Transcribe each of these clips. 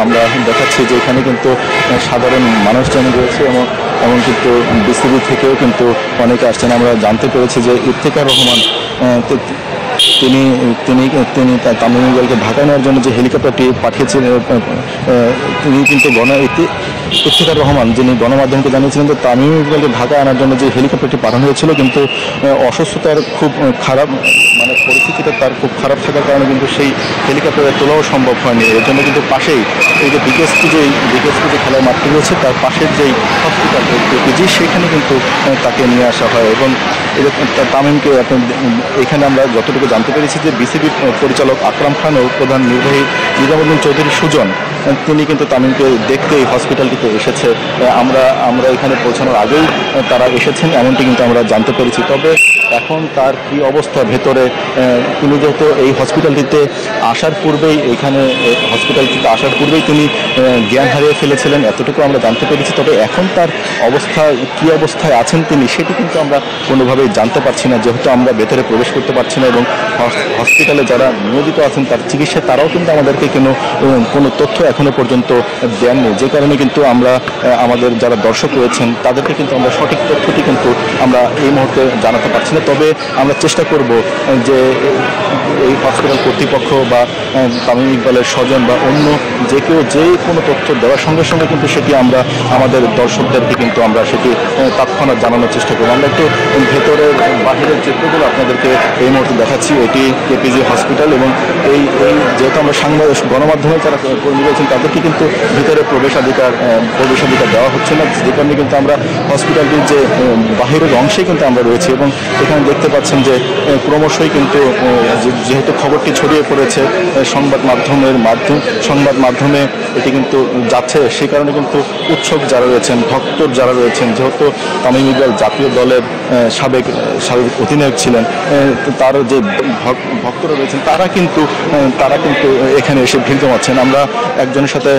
আমরা দেখাচ্ছি যে এখানে কিন্তু সাধারণ মানুষজন রয়েছে এবং এমন কিন্তু বিসিবি থেকেও কিন্তু অনেকে আসছেন। আমরা জানতে পেরেছি যে ইফতেখার রহমান তিনি তিনি তিনি তামিম ইকবালকে ঢাকা নেওয়ার জন্য যে হেলিকপ্টারটি পাঠিয়েছিলেন, তিনি কিন্তু ইফতেখার রহমান যিনি গণমাধ্যমকে জানিয়েছিলেন যে তামিম ইকবালকে ঢাকা আনার জন্য যে হেলিকপ্টারটি পাঠানো হয়েছিল, কিন্তু অসুস্থতার খুব খারাপ পরিস্থিতিটা তার খুব খারাপ থাকার কারণে কিন্তু সেই হেলিকপ্টারে তোলাও সম্ভব হয়নি। এর জন্য কিন্তু পাশেই এই যে বিকেএসপি যে খেলার মাঠটি রয়েছে তার পাশের যেই হসপিটাল কেপিজি, সেখানে কিন্তু তাকে নিয়ে আসা হয়। এবং তামিমকে এখানে আমরা যতটুকু জানতে পেরেছি যে বিসিবির পরিচালক আকরাম খান ও প্রধান নির্বাহী নিজামুদ্দিন চৌধুরী সুজন, তিনি কিন্তু তামিমকে দেখতে এই হসপিটালটিতে এসেছে। আমরা এখানে পৌঁছানোর আগেই তারা এসেছেন এমনটি কিন্তু আমরা জানতে পেরেছি। তবে এখন তার কি অবস্থা ভেতরে, তিনি যেহেতু এই হসপিটালটিতে আসার পূর্বেই তিনি জ্ঞান হারিয়ে ফেলেছিলেন, এতটুকু আমরা জানতে পেরেছি। তবে এখন তার অবস্থা কি অবস্থায় আছেন তিনি, সেটি কিন্তু আমরা কোনোভাবেই জানতে পারছি না, যেহেতু আমরা ভেতরে প্রবেশ করতে পারছি না। এবং হসপিটালে যারা নিয়োজিত আছেন তার চিকিৎসায় তারাও কিন্তু আমাদেরকে কোনো তথ্য এখনো পর্যন্ত দেননি, যে কারণে কিন্তু আমরা আমাদের যারা দর্শক রয়েছেন তাদেরকে কিন্তু আমরা সঠিক তথ্যটি কিন্তু আমরা এই মুহূর্তে জানাতে পারছি না। তবে আমরা চেষ্টা করব যে এই হসপিটাল কর্তৃপক্ষ বা তামিম ইকবালের স্বজন বা অন্য যে কেউ যে কোনো তথ্য দেওয়ার সঙ্গে সঙ্গে কিন্তু সেটি আমরা আমাদের দর্শকদেরকে কিন্তু আমরা সেটি তৎক্ষণাৎ জানানোর চেষ্টা করব। আমরা একটু ভেতরের বাহিরের চিত্রগুলো আপনাদেরকে এই মুহূর্তে দেখাচ্ছি। এটি কেপিজি হসপিটাল এবং এই যেহেতু আমরা গণমাধ্যমে যারা কর্মী রয়েছেন তাদেরকে কিন্তু ভিতরে প্রবেশাধিকার দেওয়া হচ্ছে না, যে কারণে কিন্তু আমরা হসপিটালটির যে বাহিরের অংশে কিন্তু আমরা রয়েছি। এবং এখানে দেখতে পাচ্ছেন যে ক্রমশই কিন্তু যেহেতু খবরটি ছড়িয়ে পড়েছে সংবাদ মাধ্যমে এটি কিন্তু যাচ্ছে, সেই কারণে কিন্তু উৎসুক যারা রয়েছেন, ভক্তর যারা রয়েছেন, যেহেতু তামিম ইকবাল জাতীয় দলের সাবেক অধিনায়ক ছিলেন, তার যে ভক্তরা রয়েছেন তারা কিন্তু এখানে এসে ভিড় জমাচ্ছেন। আমরা একজনের সাথে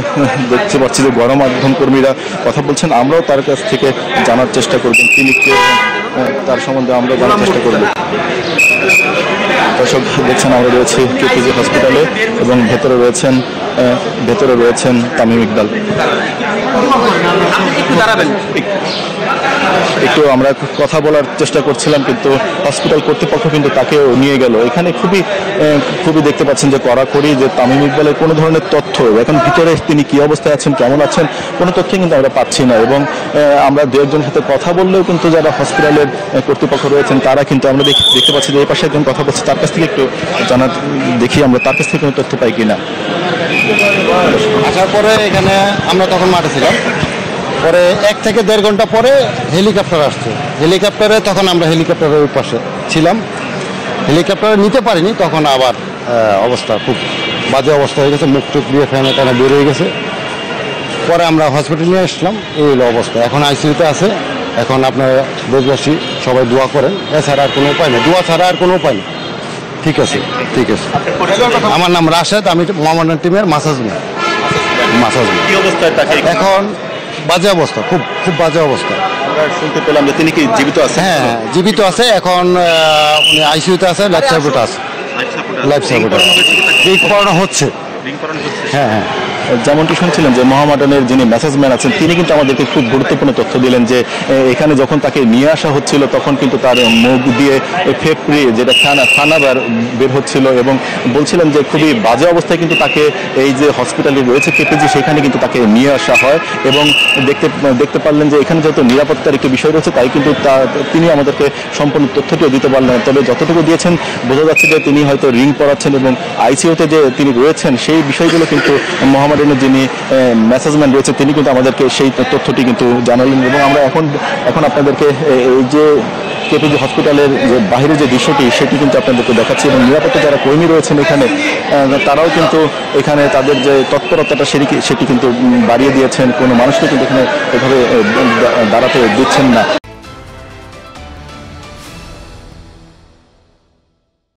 দেখতে পাচ্ছি যে গণমাধ্যম কর্মীরা কথা বলছেন, আমরাও তার কাছ থেকে জানার চেষ্টা করব তিনি কে, তার সম্বন্ধে আমরা জানার চেষ্টা করব। দর্শক দেখছেন আমরা রয়েছি কেপিজি হসপিটালে এবং ভেতরে রয়েছেন তামিম ইকবাল। একটু আমরা কথা বলার চেষ্টা করছিলাম, কিন্তু হসপিটাল কর্তৃপক্ষ কিন্তু তাকেও নিয়ে গেল। এখানে খুবই দেখতে পাচ্ছেন যে কড়াকড়ি, যে তামিম ইকবালের কোনো ধরনের তথ্য এখন ভিতরে তিনি কি অবস্থায় আছেন, কেমন আছেন, কোনো তথ্যই কিন্তু আমরা পাচ্ছি না। এবং আমরা দু একজনের সাথে কথা বললেও কিন্তু যারা হসপিটালের কর্তৃপক্ষ রয়েছেন তারা কিন্তু আমরা দেখতে পাচ্ছি যে এই পাশে একজন কথা বলছে, তার কাছ থেকে একটু দেখি আমরা তার কাছ থেকে কোনো তথ্য পাই কিনা। আসার পরে এখানে আমরা তখন মাঠে ছিলাম, পরে 1 থেকে 1.5 ঘন্টা পরে হেলিকপ্টার আসছে। হেলিকপ্টারে তখন আমরা হেলিকপ্টারের পাশে ছিলাম, হেলিকপ্টারে নিতে পারিনি, তখন আবার অবস্থা খুব বাজে অবস্থা হয়ে গেছে, মুখ টুক দিয়ে ফ্যানে টানে বের হয়ে গেছে। পরে আমরা হসপিটালে নিয়ে আসলাম, এই হলো অবস্থা। এখন আইসিইউতে আছে। এখন আপনারা দেশবাসী সবাই দোয়া করেন, এছাড়া আর কোনো উপায় নেই, দোয়া ছাড়া আর কোনো উপায় নেই। ঠিক আছে। আমার নাম রাশেদ, আমি মোহামেডান টিমের মাসাজ ম্যান। এখন বাজে অবস্থা, খুব বাজে অবস্থা। আমরা শুনতে পেলাম যে তিনি কি জীবিত আছে? হ্যাঁ, জীবিত আছে। এখন উনি আইসিইউতে আছে, লাইফ সাপোর্ট আছে। হচ্ছে। হ্যাঁ, যেমনটি শুনছিলেন যে মোহামেডানের যিনি মেসেজম্যান আছেন তিনি কিন্তু আমাদেরকে খুব গুরুত্বপূর্ণ তথ্য দিলেন যে এখানে যখন তাকে নিয়ে আসা হচ্ছিল তখন কিন্তু তার মুখ দিয়ে ফেপড়ি যেটা ফানা বের হচ্ছিল, এবং বলছিলেন যে খুবই বাজে অবস্থায় কিন্তু তাকে এই যে হসপিটালে রয়েছে কেপিজি সেখানে কিন্তু তাকে নিয়ে আসা হয়। এবং দেখতে পারলেন যে এখানে যেহেতু নিরাপত্তার একটি বিষয় রয়েছে তাই কিন্তু তিনি আমাদেরকে সম্পূর্ণ তথ্যটিও দিতে পারলেন। তবে যতটুকু দিয়েছেন বোঝা যাচ্ছে যে তিনি হয়তো রিং পরাচ্ছেন এবং আইসিইউতে যে তিনি রয়েছেন সেই বিষয়গুলো কিন্তু মোহামেডানের যিনি মেসেজম্যান রয়েছে তিনি কিন্তু আমাদেরকে সেই তথ্যটি কিন্তু জানালেন। এবং আমরা এখন আপনাদেরকে এই যে কেপিজি হসপিটালের যে বাইরে যে দৃশ্যটি সেটি কিন্তু আপনাদেরকে দেখাচ্ছি। এবং নিরাপত্তা যারা কর্মী রয়েছেন এখানে তারাও কিন্তু এখানে তাদের যে তৎপরতাটা সেটি কিন্তু বাড়িয়ে দিয়েছেন, কোনো মানুষকে কিন্তু এখানে এভাবে দাঁড়াতে দিচ্ছেন না।